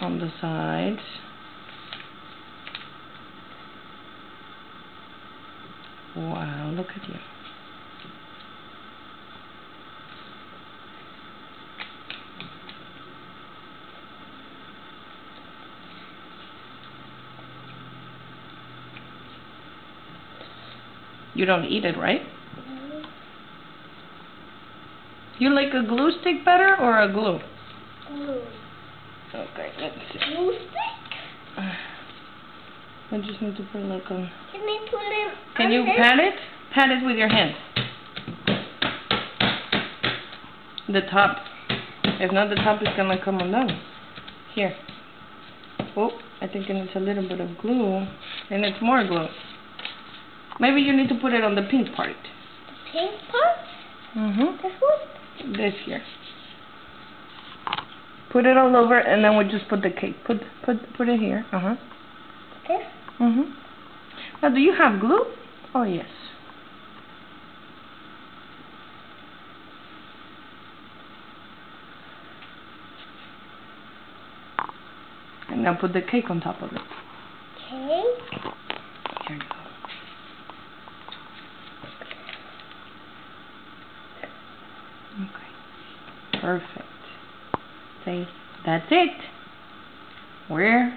on the sides. Wow, look at you. You don't eat it, right? Mm-hmm. You like a glue stick better or a glue? Glue. Okay, let's see. Glue stick? I just need to put like a... Can you pat it? Pat it with your hand. The top. If not, the top is gonna come undone. Here. Oh, I think it needs a little bit of glue. And it's more glue. Maybe you need to put it on the pink part. Pink part? Mm-hmm. This one? This here. Put it all over, and then we just put the cake. Put it here. Uh-huh. This? Mm-hmm. Now, do you have glue? Oh, yes. And now put the cake on top of it. Cake? Here you go. Okay. Perfect. Say, that's it. We're